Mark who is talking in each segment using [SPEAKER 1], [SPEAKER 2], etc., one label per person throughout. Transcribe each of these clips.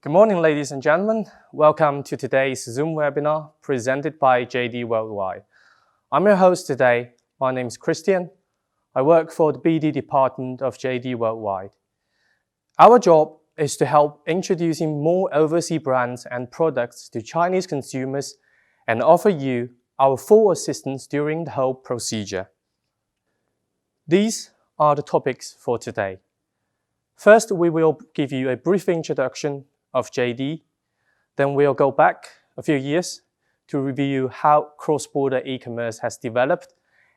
[SPEAKER 1] Good morning, ladies and gentlemen. Welcome to today's Zoom webinar presented by JD Worldwide. I'm your host today. My name is Christian. I work for the BD department of JD Worldwide. Our job is to help introducing more overseas brands and products to Chinese consumers and offer you our full assistance during the whole procedure. These are the topics for today. First, we will give you a brief introduction of JD. Then we'll go back a few years to review how cross-border e-commerce has developed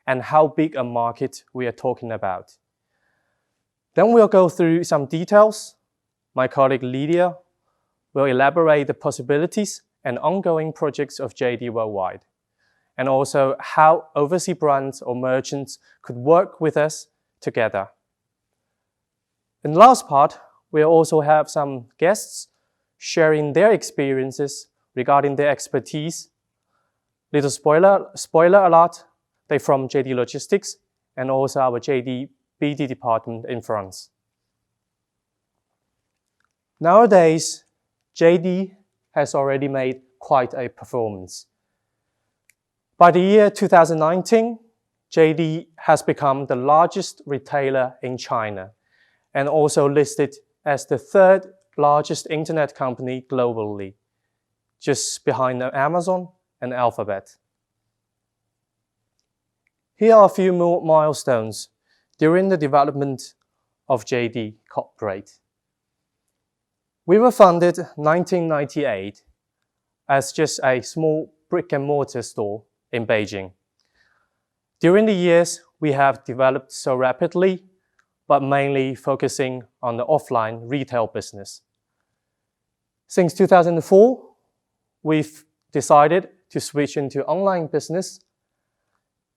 [SPEAKER 1] and how big a market we are talking about. Then we'll go through some details. My colleague Lydia will elaborate the possibilities and ongoing projects of JD Worldwide, and also how overseas brands or merchants could work with us together. In the last part, we'll also have some guests sharing their experiences regarding their expertise. Little spoiler alert, they're from JD Logistics and also our JD BD department in France. Nowadays, JD has already made quite a performance. By the year 2019, JD has become the largest retailer in China and also listed as the third largest internet company globally, just behind Amazon and Alphabet. Here are a few more milestones during the development of JD Corporate. We were founded in 1998 as just a small brick-and-mortar store in Beijing. During the years, we have developed so rapidly, but mainly focusing on the offline retail business. Since 2004, we've decided to switch into online business,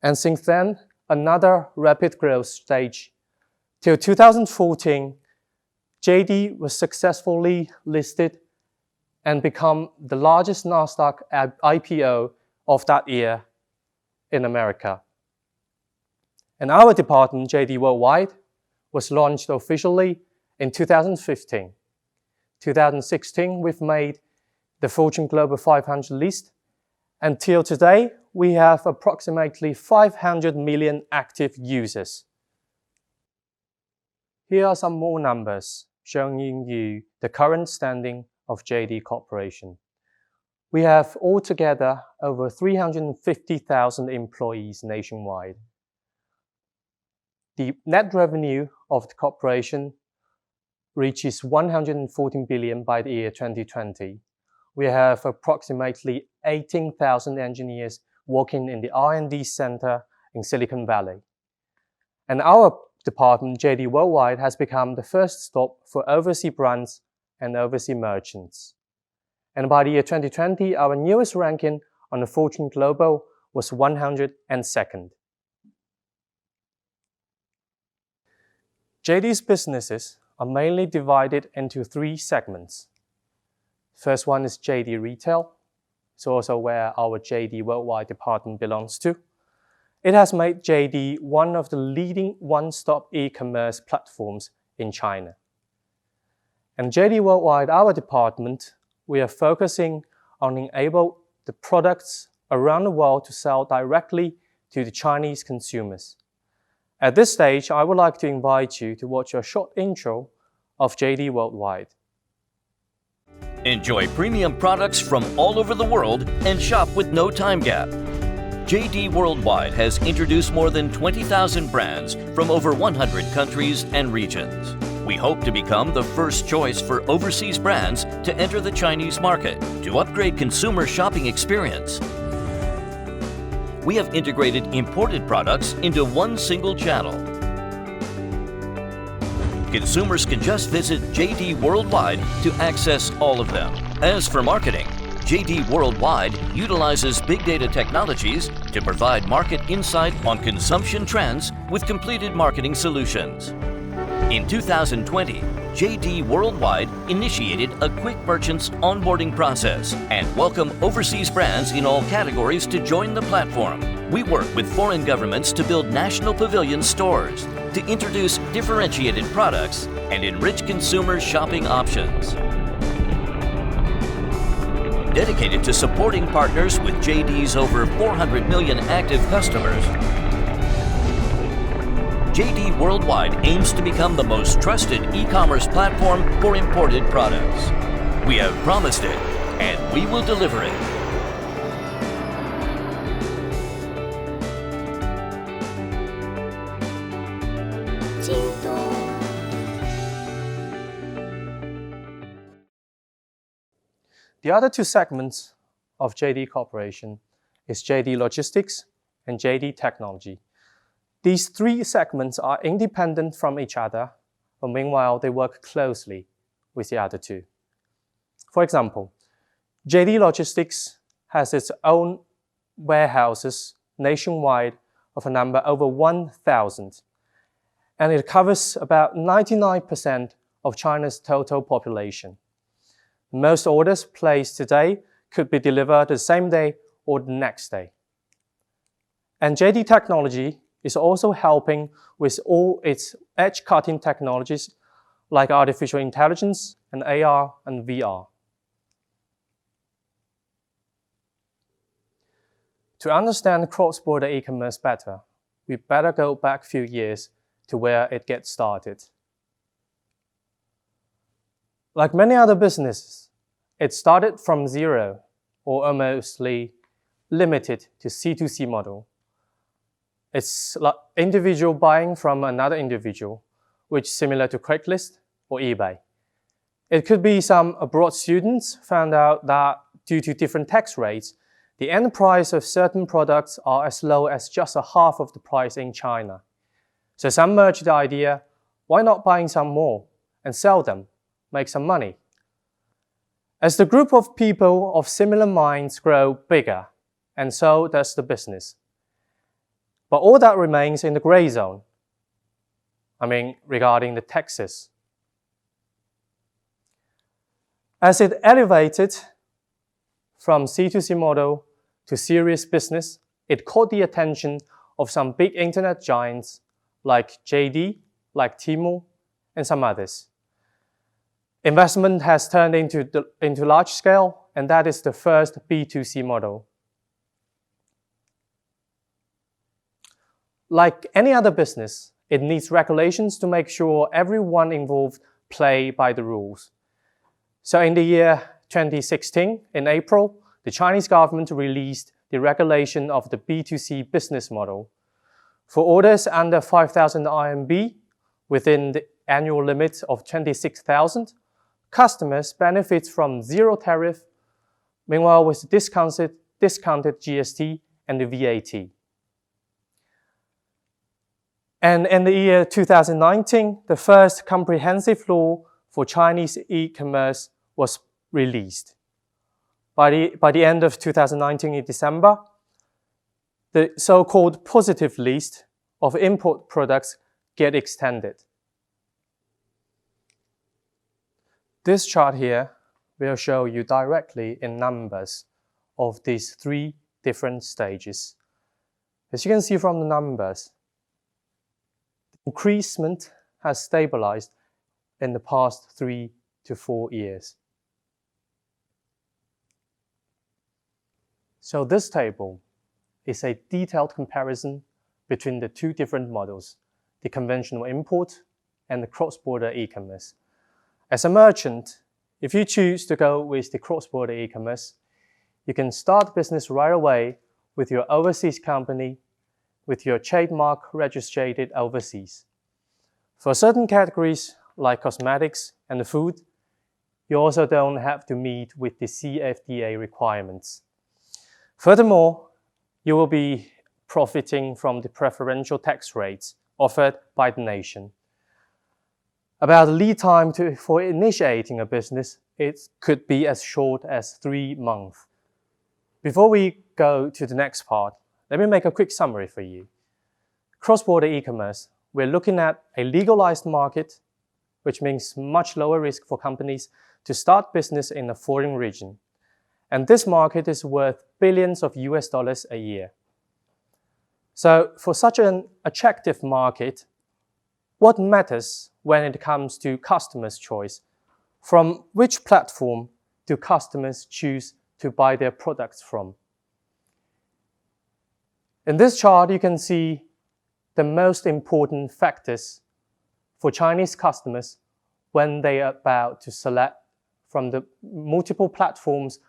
[SPEAKER 1] and since then, another rapid growth stage. Till 2014, JD was successfully listed and become the largest Nasdaq IPO of that year in America. And our department, JD Worldwide, was launched officially in 2015. 2016, we've made the Fortune Global 500 list. Until today, we have approximately 500 million active users. Here are some more numbers showing you the current standing of JD Corporation. We have altogether over 350,000 employees nationwide. The net revenue of the corporation reaches 114 billion by the year 2020. We have approximately 18,000 engineers working in the R&D center in Silicon Valley. And our department, JD Worldwide, has become the first stop for overseas brands and overseas merchants. And by the year 2020, our newest ranking on the Fortune Global was 102nd. JD's businesses are mainly divided into three segments. First one is JD Retail. It's also where our JD Worldwide department belongs to. It has made JD one of the leading one-stop e-commerce platforms in China. And JD Worldwide, our department, we are focusing on enable the products around the world to sell directly to the Chinese consumers. At this stage, I would like to invite you to watch a short intro of JD Worldwide.
[SPEAKER 2] Enjoy premium products from all over the world and shop with no time gap. JD Worldwide has introduced more than 20,000 brands from over 100 countries and regions. We hope to become the first choice for overseas brands to enter the Chinese market to upgrade consumer shopping experience. We have integrated imported products into one single channel. Consumers can just visit JD Worldwide to access all of them. As for marketing, JD Worldwide utilizes big data technologies to provide market insight on consumption trends with completed marketing solutions. In 2020, JD Worldwide initiated a quick merchants onboarding process and welcome overseas brands in all categories to join the platform. We work with foreign governments to build national pavilion stores, to introduce differentiated products, and enrich consumer shopping options. dedicated to supporting partners with JD's over 400 million active customers. JD Worldwide aims to become the most trusted e-commerce platform for imported products. We have promised it, and we will deliver it.
[SPEAKER 1] The other two segments of JD Corporation is JD Logistics and JD Technology. These three segments are independent from each other, but meanwhile they work closely with the other two. For example, JD Logistics has its own warehouses nationwide of a number over 1,000, and it covers about 99% of China's total population. Most orders placed today could be delivered the same day or the next day. And JD Technology is also helping with all its edge-cutting technologies like artificial intelligence and AR and VR. To understand cross-border e-commerce better, we better go back a few years to where it gets started. Like many other businesses, it started from zero or mostly limited to C2C model. It's like individual buying from another individual, which is similar to Craigslist or eBay. It could be some abroad students found out that due to different tax rates, the end price of certain products are as low as just a half of the price in China. So some merged the idea, why not buying some more and sell them, make some money? As the group of people of similar minds grow bigger, and so does the business. But all that remains in the gray zone. Regarding the taxes. As it elevated from C2C model to serious business, it caught the attention of some big internet giants like JD, like Temu, and some others. Investment has turned into large scale, and that is the first B2C model. Like any other business, it needs regulations to make sure everyone involved play by the rules. So in the year 2016, in April, the Chinese government released the regulation of the B2C business model. For orders under 5,000 RMB, within the annual limit of 26,000, customers benefit from zero tariff, meanwhile with discounted GST and the VAT. And in the year 2019, the first comprehensive law for Chinese e-commerce was released. By the end of 2019 in December, the so-called positive list of import products get extended. This chart here will show you directly in numbers of these three different stages. As you can see from the numbers, the increasement has stabilized in the past 3 to 4 years. So this table is a detailed comparison between the two different models, the conventional import and the cross-border e-commerce. As a merchant, if you choose to go with the cross-border e-commerce, you can start business right away with your overseas company, with your trademark registered overseas. For certain categories like cosmetics and food, you also don't have to meet with the CFDA requirements. Furthermore, you will be profiting from the preferential tax rates offered by the nation. About the lead time for initiating a business, it could be as short as 3 months. Before we go to the next part, let me make a quick summary for you. Cross-border e-commerce, we're looking at a legalized market, which means much lower risk for companies to start business in a foreign region. And this market is worth billions of US dollars a year. So for such an attractive market, what matters when it comes to customers' choice? From which platform do customers choose to buy their products from. In this chart, you can see the most important factors for Chinese customers when they are about to select from the multiple platforms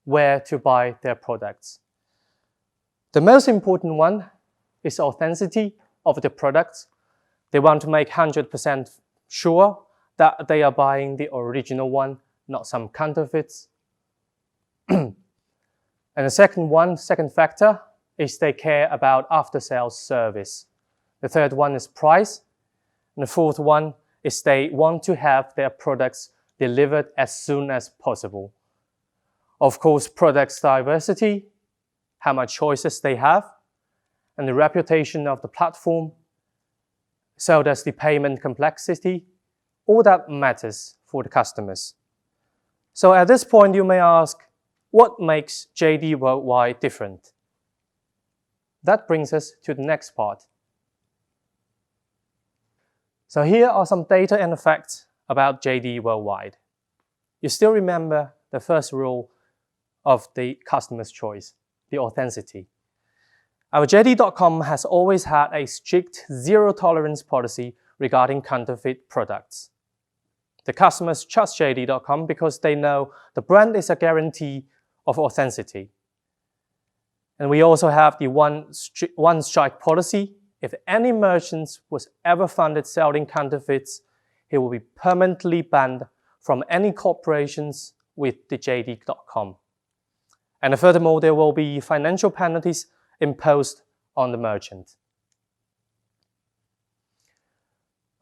[SPEAKER 1] where to buy their products. The most important one is authenticity of the products. They want to make 100% sure that they are buying the original one, not some counterfeits. And the second factor is they care about after-sales service. The third one is price. And the fourth one is they want to have their products delivered as soon as possible. Of course, products diversity, how much choices they have, and the reputation of the platform, so does the payment complexity. All that matters for the customers. So at this point, you may ask, what makes JD Worldwide different? That brings us to the next part. So here are some data and facts about JD Worldwide. You still remember the first rule of the customer's choice, the authenticity. Our JD.com has always had a strict zero-tolerance policy regarding counterfeit products. The customers trust JD.com because they know the brand is a guarantee of authenticity. And we also have the one strike policy. If any merchant was ever found selling counterfeits, he will be permanently banned from any corporations with the JD.com. And furthermore, there will be financial penalties imposed on the merchant.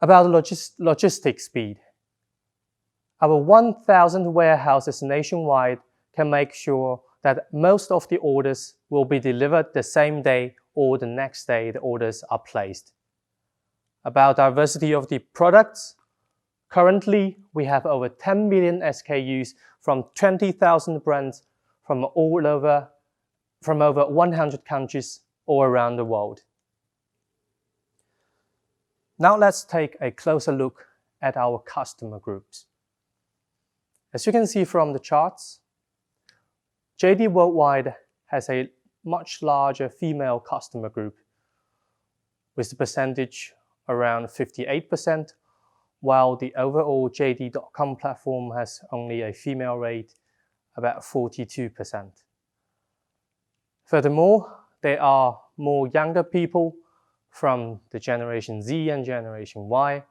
[SPEAKER 1] About logistics speed. Our 1,000 warehouses nationwide can make sure that most of the orders will be delivered the same day or the next day the orders are placed. About diversity of the products, currently we have over 10 million SKUs from 20,000 brands from over 100 countries all around the world. Now let's take a closer look at our customer groups. As you can see from the charts, JD Worldwide has a much larger female customer group, with the percentage around 58%, while the overall JD.com platform has only a female rate about 42%. Furthermore, there are more younger people from the Generation Z and Generation Y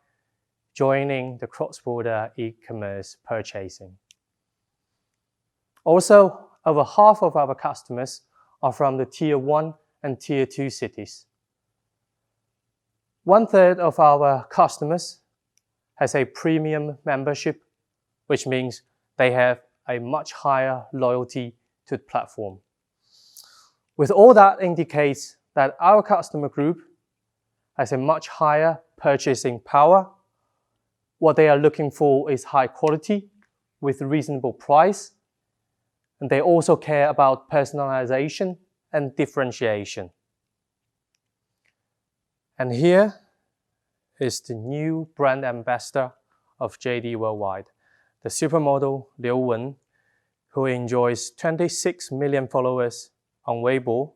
[SPEAKER 1] joining the cross-border e-commerce purchasing. Also, over half of our customers are from the Tier 1 and Tier 2 cities. 1/3 of our customers has a premium membership, which means they have a much higher loyalty to the platform. With all that indicates that our customer group has a much higher purchasing power. What they are looking for is high quality with reasonable price, and they also care about personalization and differentiation. And here is the new brand ambassador of JD Worldwide, the supermodel Liu Wen, who enjoys 26 million followers on Weibo,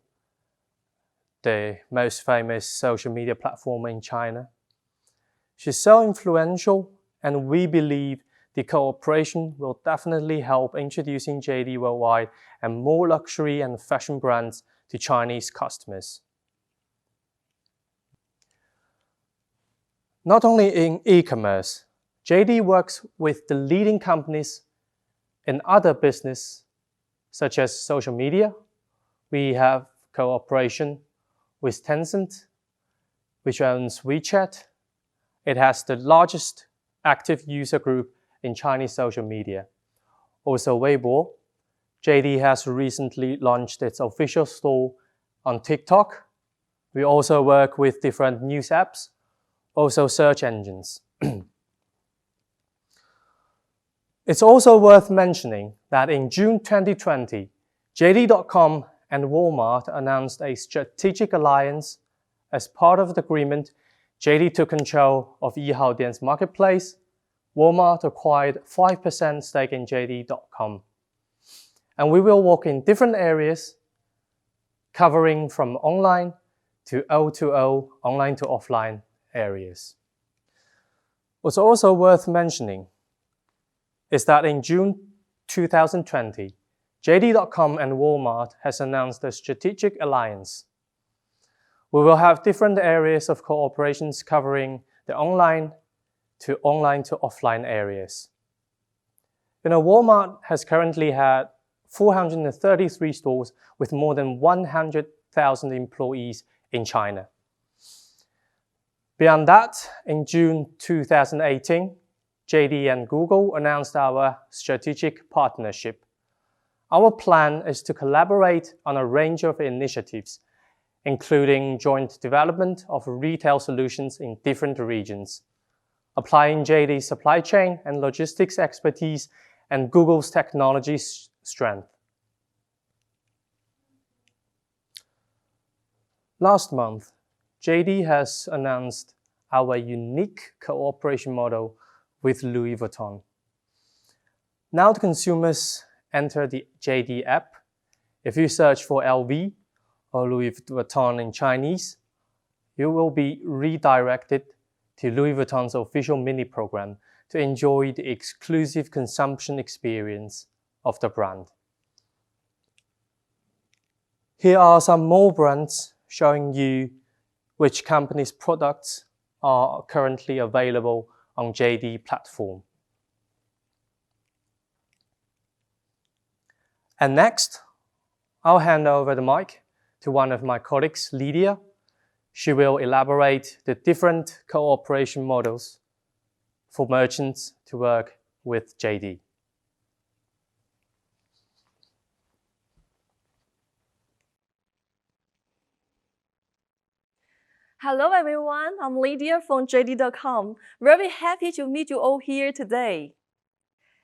[SPEAKER 1] the most famous social media platform in China. She's so influential, and we believe the cooperation will definitely help introducing JD Worldwide and more luxury and fashion brands to Chinese customers. Not only in e-commerce, JD works with the leading companies in other business, such as social media. We have cooperation with Tencent, which owns WeChat. It has the largest active user group in Chinese social media. Also Weibo, JD has recently launched its official store on TikTok. We also work with different news apps, also search engines. It's also worth mentioning that in June 2020, JD.com and Walmart announced a strategic alliance. As part of the agreement, JD took control of Yihaodian's marketplace. Walmart acquired 5% stake in JD.com. And we will work in different areas, covering from online to O2O, online to offline areas. What's also worth mentioning is that in June 2020, JD.com and Walmart has announced a strategic alliance. We will have different areas of cooperations covering the online to offline areas. Walmart has currently had 433 stores with more than 100,000 employees in China. Beyond that, in June 2018, JD and Google announced our strategic partnership. Our plan is to collaborate on a range of initiatives, including joint development of retail solutions in different regions, applying JD's supply chain and logistics expertise and Google's technology strength. Last month, JD has announced our unique cooperation model with Louis Vuitton. Now the consumers enter the JD app. If you search for LV or Louis Vuitton in Chinese, you will be redirected to Louis Vuitton's official mini program to enjoy the exclusive consumption experience of the brand. Here are some more brands showing you which company's products are currently available on JD platform. And next, I'll hand over the mic to one of my colleagues, Lydia. She will elaborate the different cooperation models for merchants to work with JD.
[SPEAKER 3] Hello everyone, I'm Lydia from JD.com. Very happy to meet you all here today.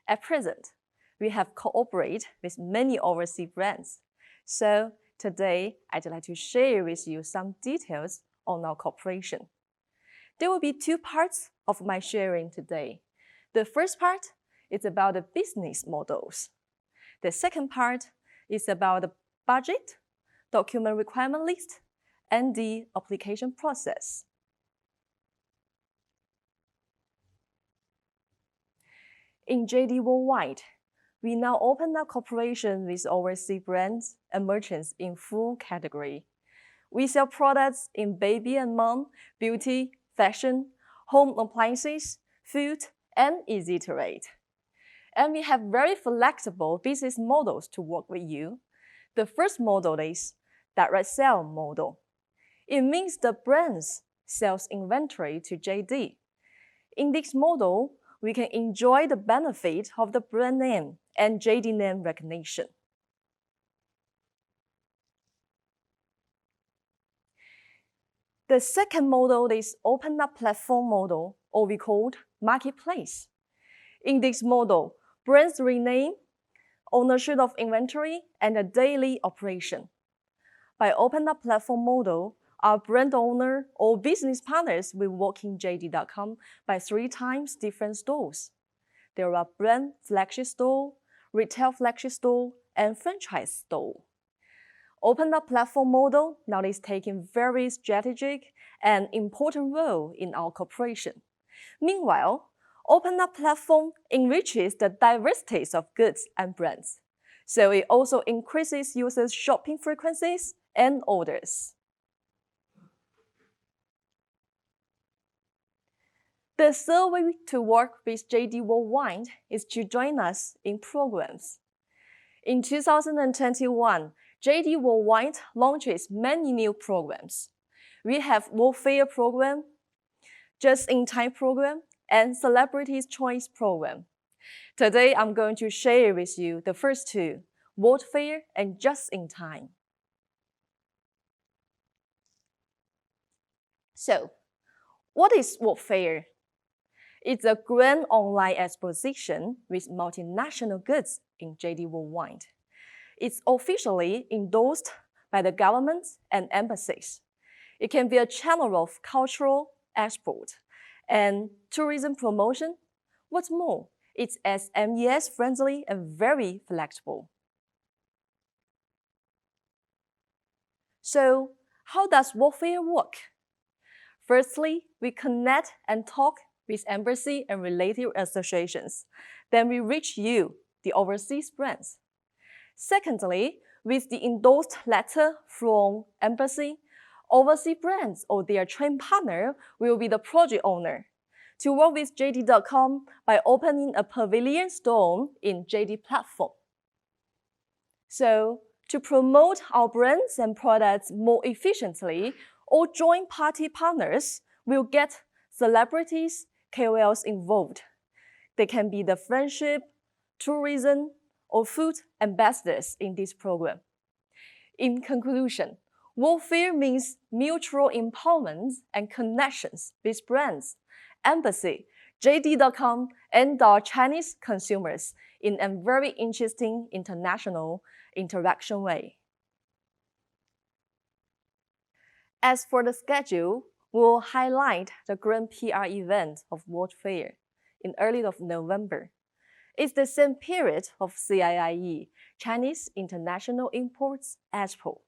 [SPEAKER 3] At present, we have cooperated with many overseas brands. So today, I'd like to share with you some details on our cooperation. There will be two parts of my sharing today. The first part is about the business models. The second part is about the budget, document requirement list, and the application process. In JD Worldwide, we now open up cooperation with overseas brands and merchants in full category. We sell products in baby and mom, beauty, fashion, home appliances, food, and easy to rate. And we have very flexible business models to work with you. The first model is direct sale model. It means the brands sells inventory to JD. In this model, we can enjoy the benefit of the brand name and JD name recognition. The second model is open up platform model, or we called marketplace. In this model, brands rename ownership of inventory and a daily operation. By open up platform model, our brand owner or business partners will work in JD.com by 3 times different stores. There are brand flagship store, retail flagship store, and franchise store. Open up platform model now is taking very strategic and important role in our cooperation. Meanwhile, open up platform enriches the diversity of goods and brands. So it also increases users' shopping frequencies and orders. The third way to work with JD Worldwide is to join us in programs. In 2021, JD Worldwide launches many new programs. We have World Fair program, Just-in-Time program, and Celebrities' Choice program. Today, I'm going to share with you the first two, World Fair and Just-in-Time. So, what is World Fair? It's a grand online exposition with multinational goods in JD Worldwide. It's officially endorsed by the government and embassies. It can be a channel of cultural export and tourism promotion. What's more, it's SMES friendly and very flexible. So, how does work fair work? Firstly, we connect and talk with embassy and related associations. Then we reach you, the overseas brands. Secondly, with the endorsed letter from embassy, overseas brands or their trade partner will be the project owner to work with JD.com by opening a pavilion store in JD platform. So, to promote our brands and products more efficiently, all joint party partners will get celebrities, KOLs involved. They can be the friendship, tourism, or food ambassadors in this program. In conclusion, work fair means mutual empowerment and connections with brands, embassy, JD.com, and our Chinese consumers in a very interesting international interaction way. As for the schedule, we'll highlight the grand PR event of World Fair in early of November. It's the same period of CIIE, Chinese International Imports Expo.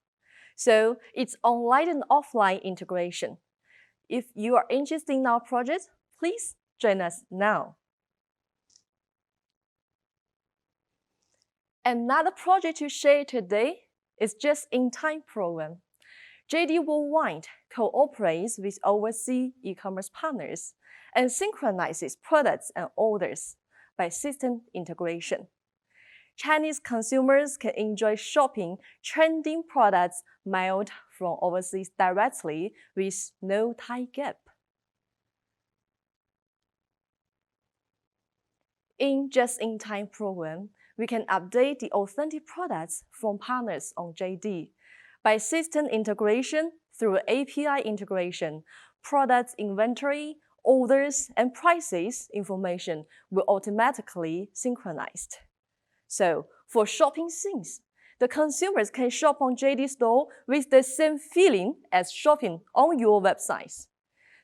[SPEAKER 3] So it's online and offline integration. If you are interested in our project, please join us now. Another project to share today is Just-in-Time program. JD Worldwide cooperates with overseas e-commerce partners and synchronizes products and orders by system integration. Chinese consumers can enjoy shopping trending products mailed from overseas directly with no time gap. In Just-in-Time program, we can update the authentic products from partners on JD. By system integration through API integration, product inventory, orders, and prices information will automatically synchronized. So, for shopping scenes, the consumers can shop on JD store with the same feeling as shopping on your websites.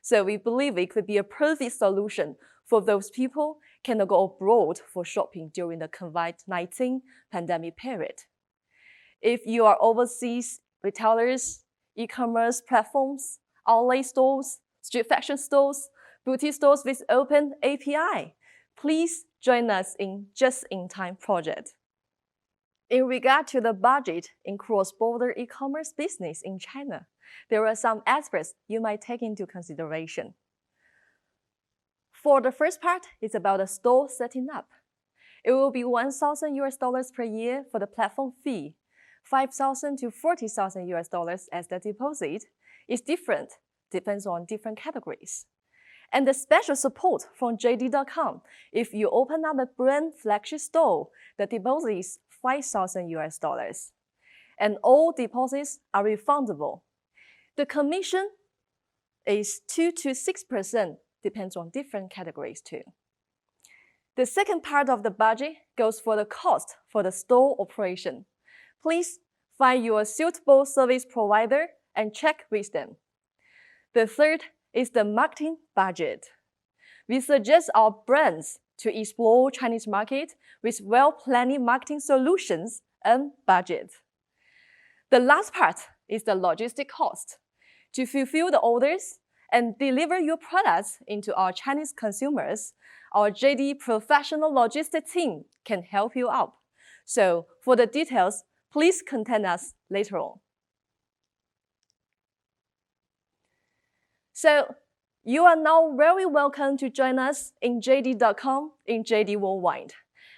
[SPEAKER 3] So we believe it could be a perfect solution for those people who cannot go abroad for shopping during the COVID-19 pandemic period. If you are overseas retailers, e-commerce platforms, outlet stores, street fashion stores, boutique stores with open API, please join us in Just-in-Time project. In regard to the budget in cross-border e-commerce business in China, there are some aspects you might take into consideration. For the first part, it's about the store setting up. It will be $1,000 per year for the platform fee, $5,000 to $40,000 as the deposit. It's different, depends on different categories. And the special support from JD.com. If you open up a brand flagship store, the deposit is $5,000. And all deposits are refundable. The commission is 2 to 6%, depends on different categories too. The second part of the budget goes for the cost for the store operation. Please find your suitable service provider and check with them. The third is the marketing budget. We suggest our brands to explore Chinese market with well-planned marketing solutions and budget. The last part is the logistic cost. To fulfill the orders and deliver your products into our Chinese consumers, our JD professional logistics team can help you out. So for the details, please contact us later on. So you are now very welcome to join us in JD.com in JD Worldwide.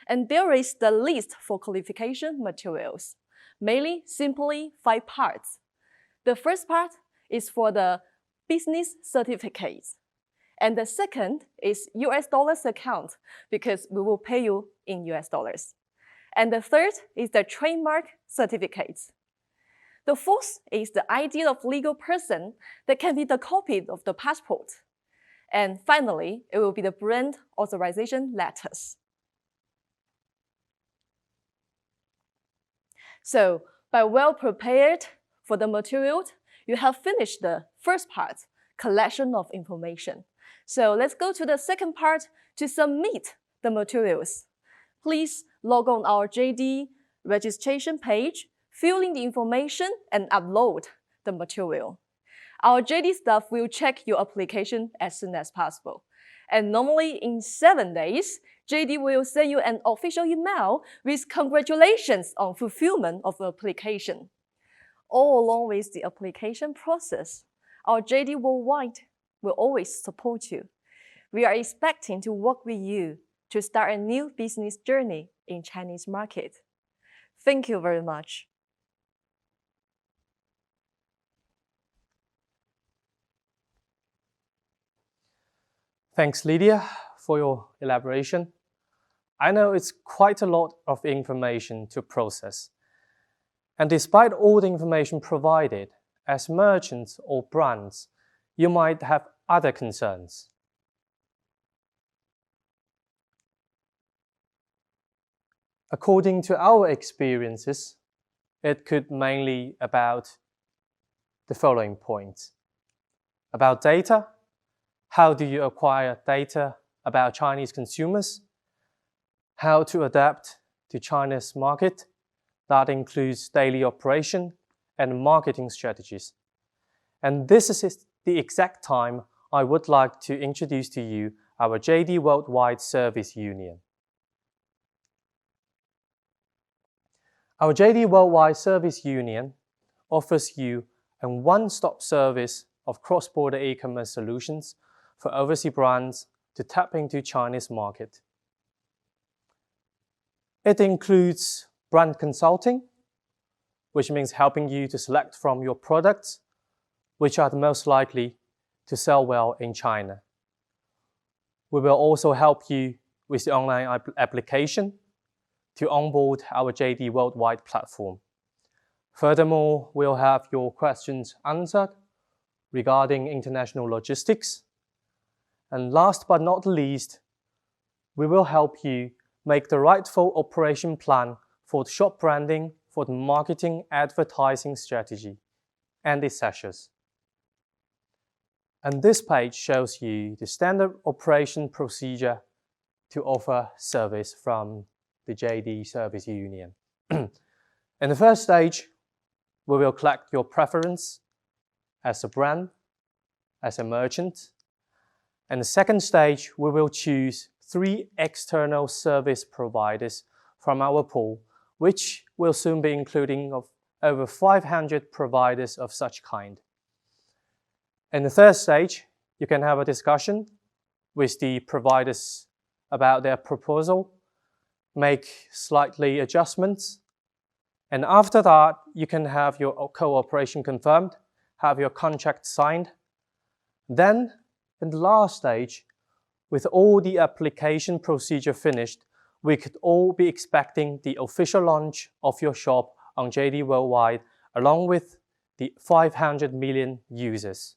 [SPEAKER 3] And there is the list for qualification materials, mainly simply 5 parts. The first part is for the business certificates. And the second is US dollars account, because we will pay you in US dollars. And the third is the trademark certificates. The fourth is the ID of legal person that can be the copy of the passport. And finally, it will be the brand authorization letters. So, by well prepared for the material, you have finished the first part, collection of information. So let's go to the second part to submit the materials. Please log on our JD registration page, fill in the information and upload the material. Our JD staff will check your application as soon as possible. And normally in 7 days, JD will send you an official email with congratulations on fulfillment of the application. All along with the application process, our JD Worldwide will always support you. We are expecting to work with you to start a new business journey in Chinese market. Thank you very much.
[SPEAKER 1] Thanks, Lydia, for your elaboration. I know it's quite a lot of information to process. And despite all the information provided, as merchants or brands, you might have other concerns. According to our experiences, it could mainly about the following points. About data. How do you acquire data about Chinese consumers? How to adapt to China's market. That includes daily operation and marketing strategies. And this is the exact time I would like to introduce to you our JD Worldwide Service Union. Our JD Worldwide Service Union offers you a one-stop service of cross-border e-commerce solutions for overseas brands to tap into Chinese market. It includes brand consulting, which means helping you to select from your products which are the most likely to sell well in China. We will also help you with the online application to onboard our JD Worldwide platform. Furthermore, we'll have your questions answered regarding international logistics. And last but not least, we will help you make the rightful operation plan for the shop branding, for the marketing advertising strategy, and its sessions. And this page shows you the standard operation procedure to offer service from the JD Service Union. In the first stage, we will collect your preference as a brand, as a merchant. And the second stage, we will choose 3 external service providers from our pool, which will soon be including of over 500 providers of such kind. In the third stage, you can have a discussion with the providers about their proposal, make slightly adjustments, and after that, you can have your cooperation confirmed, have your contract signed. Then, in the last stage, with all the application procedure finished, we could all be expecting the official launch of your shop on JD Worldwide, along with the 500 million users.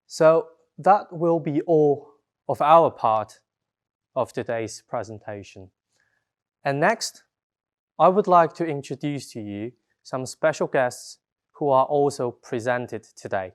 [SPEAKER 1] So that will be all of our part of today's presentation. And next, I would like to introduce to you some special guests who are also presented today.